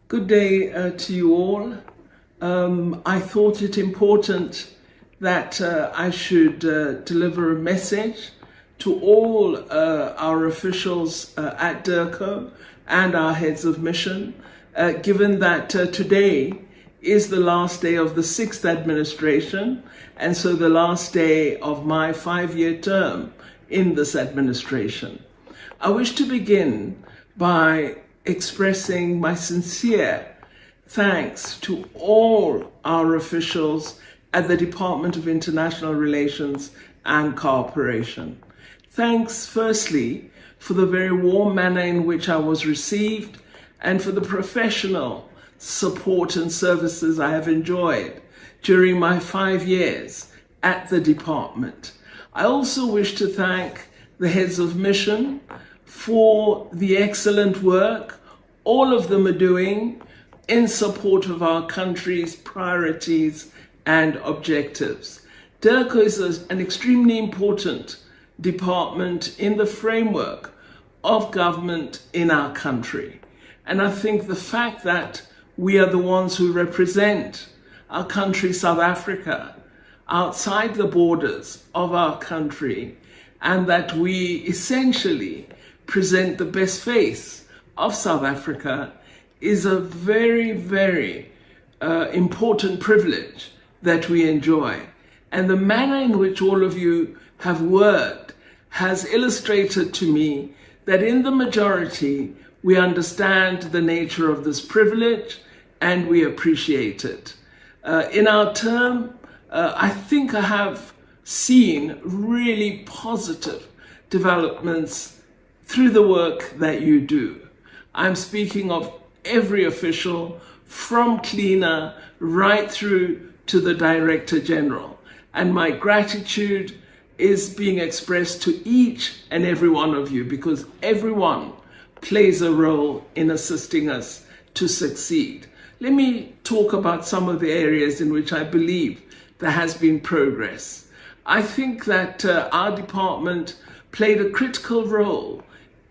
Good day to you all. I thought it important that I should deliver a message to all our officials at DIRCO and our heads of mission, given that today is the last day of the 6th administration, and so the last day of my 5-year term in this administration. I wish to begin by expressing my sincere thanks to all our officials at the Department of International Relations and Cooperation. Thanks firstly for the very warm manner in which I was received and for the professional support and services I have enjoyed during my 5 years at the department. I also wish to thank the heads of mission for the excellent work all of them are doing in support of our country's priorities and objectives. DIRCO is an extremely important department in the framework of government in our country. And I think the fact that we are the ones who represent our country, South Africa, outside the borders of our country, and that we essentially present the best face of South Africa is a very, very important privilege that we enjoy. And the manner in which all of you have worked has illustrated to me that in the majority, we understand the nature of this privilege and we appreciate it. In our term, I think I have seen really positive developments through the work that you do. I'm speaking of every official from cleaner right through to the Director General. And my gratitude is being expressed to each and every one of you because everyone plays a role in assisting us to succeed. Let me talk about some of the areas in which I believe there has been progress. I think that our department played a critical role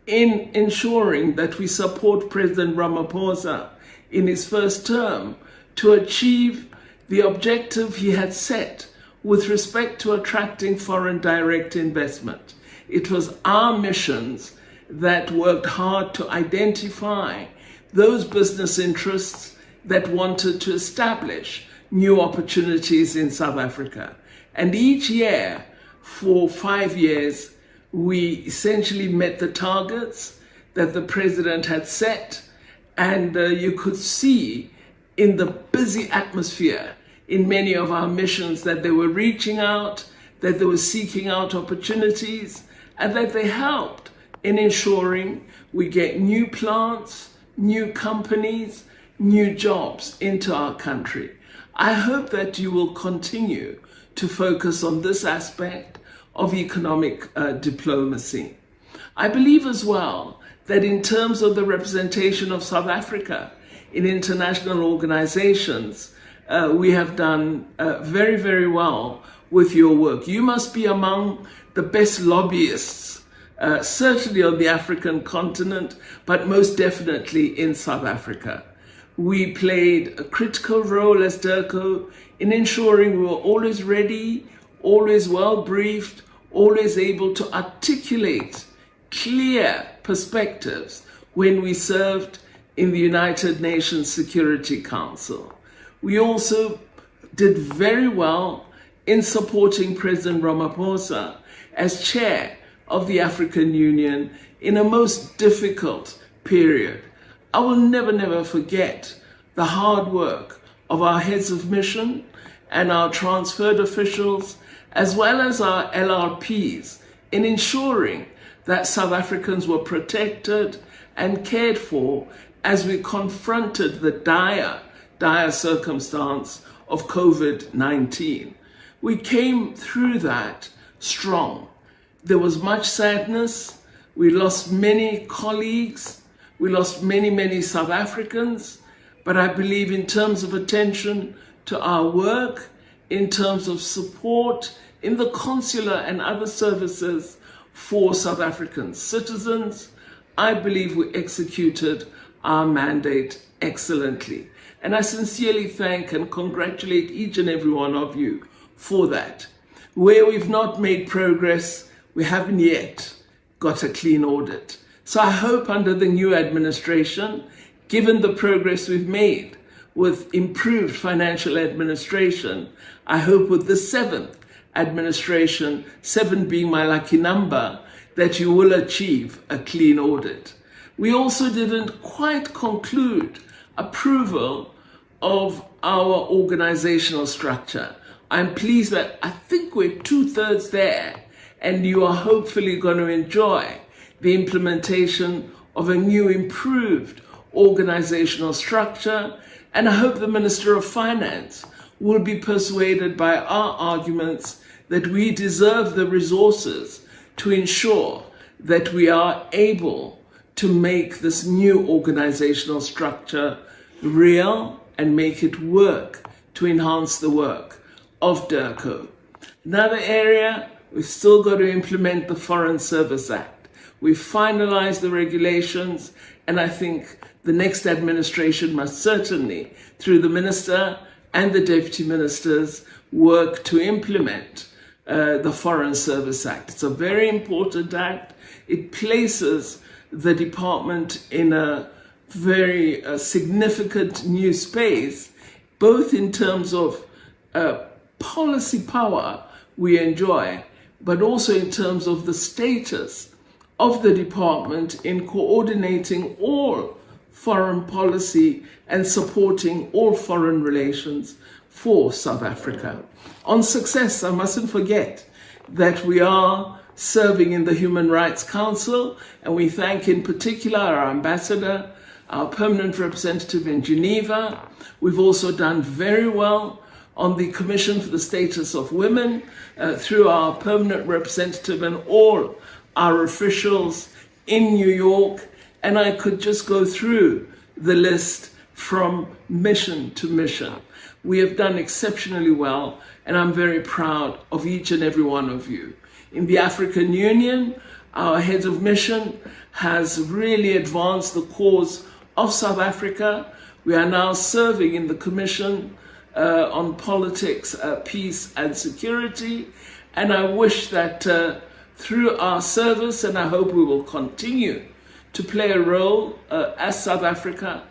in ensuring that we support President Ramaphosa in his first term to achieve the objective he had set with respect to attracting foreign direct investment. It was our missions that worked hard to identify those business interests that wanted to establish new opportunities in South Africa. And each year, for 5 years, we essentially met the targets that the president had set, and you could see in the busy atmosphere in many of our missions that they were reaching out, that they were seeking out opportunities, and that they helped in ensuring we get new plants, new companies, new jobs into our country. I hope that you will continue to focus on this aspect of economic diplomacy. I believe as well that in terms of the representation of South Africa in international organizations, we have done very, very well with your work. You must be among the best lobbyists, certainly on the African continent, but most definitely in South Africa. We played a critical role as DIRCO in ensuring we were always ready, always well briefed, always able to articulate clear perspectives when we served in the United Nations Security Council. We also did very well in supporting President Ramaphosa as chair of the African Union in a most difficult period. I will never forget the hard work of our heads of mission and our transferred officials, as well as our LRPs, in ensuring that South Africans were protected and cared for as we confronted the dire circumstance of COVID-19. We came through that strong. There was much sadness. We lost many colleagues. We lost many South Africans. But I believe in terms of attention to our work, in terms of support in the consular and other services for South African citizens, I believe we executed our mandate excellently. And I sincerely thank and congratulate each and every one of you for that. Where we've not made progress, we haven't yet got a clean audit. So I hope under the new administration, given the progress we've made with improved financial administration, I hope with the seventh administration, 7 being my lucky number, that you will achieve a clean audit. We also didn't quite conclude approval of our organizational structure. I'm pleased that I think we're 2/3 there, and you are hopefully going to enjoy the implementation of a new improved organizational structure. And I hope the Minister of Finance will be persuaded by our arguments that we deserve the resources to ensure that we are able to make this new organizational structure real and make it work to enhance the work of DIRCO. Another area, we've still got to implement the Foreign Service Act. We've finalized the regulations, and I think the next administration must certainly, through the minister and the deputy ministers, work to implement the Foreign Service Act. It's a very important act. It places the department in a very significant new space, both in terms of policy power we enjoy, but also in terms of the status of the department in coordinating all foreign policy and supporting all foreign relations for South Africa. On success, I mustn't forget that we are serving in the Human Rights Council, and we thank in particular our ambassador, our permanent representative in Geneva. We've also done very well on the Commission for the Status of Women through our permanent representative and all our officials in New York. And I could just go through the list from mission to mission. We have done exceptionally well, and I'm very proud of each and every one of you. In the African Union, our head of mission has really advanced the cause of South Africa. We are now serving in the Commission on Politics, Peace and Security, and I wish that through our service, and I hope we will continue to play a role as South Africa,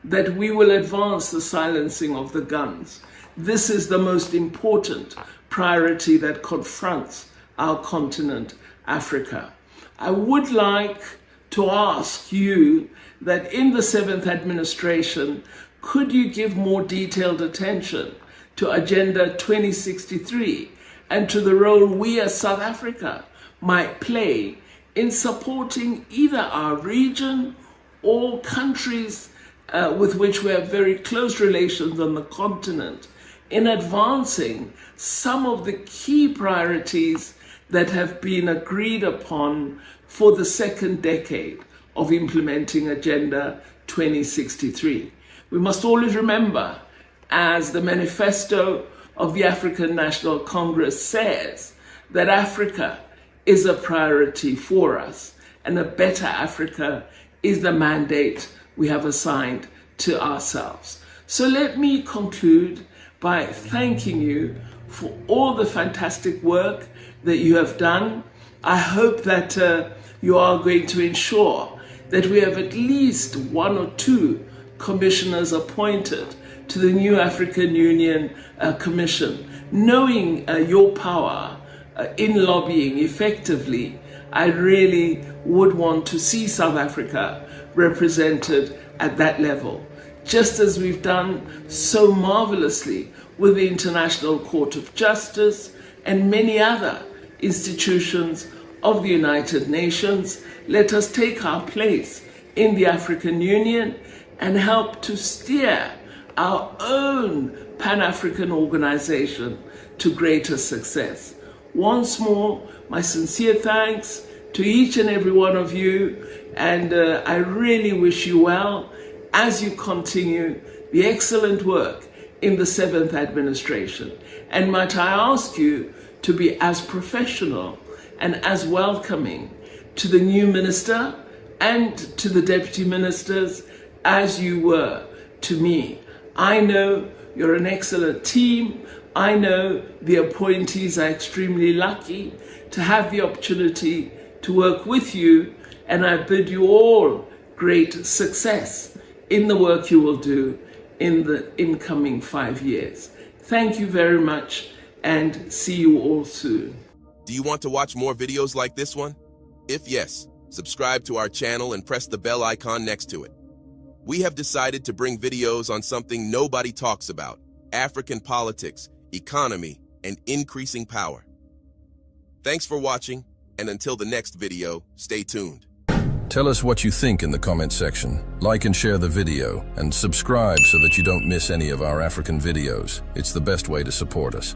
that we will advance the silencing of the guns. This is the most important priority that confronts our continent, Africa. I would like to ask you that in the 7th administration, could you give more detailed attention to Agenda 2063 and to the role we as South Africa might play in supporting either our region or countries with which we have very close relations on the continent, in advancing some of the key priorities that have been agreed upon for the second decade of implementing Agenda 2063. We must always remember, as the manifesto of the African National Congress says, that Africa is a priority for us, and a better Africa is the mandate we have assigned to ourselves. So let me conclude by thanking you for all the fantastic work that you have done. I hope that you are going to ensure that we have at least 1 or 2 commissioners appointed to the new African Union Commission. Knowing your power in lobbying effectively, I really would want to see South Africa represented at that level, just as we've done so marvelously with the International Court of Justice and many other institutions of the United Nations. Let us take our place in the African Union and help to steer our own Pan-African organization to greater success. Once more, my sincere thanks to each and every one of you, and I really wish you well as you continue the excellent work in the 7th administration. And might I ask you to be as professional and as welcoming to the new minister and to the deputy ministers as you were to me. I know you're an excellent team. I know the appointees are extremely lucky to have the opportunity to work with you, and I bid you all great success in the work you will do in the incoming 5 years. Thank you very much, and see you all soon. Do you want to watch more videos like this one? If yes, subscribe to our channel and press the bell icon next to it. We have decided to bring videos on something nobody talks about: African politics, economy, and increasing power. Thanks for watching, and until the next video, stay tuned. Tell us what you think in the comment section. Like and share the video, and subscribe so that you don't miss any of our African videos. It's the best way to support us.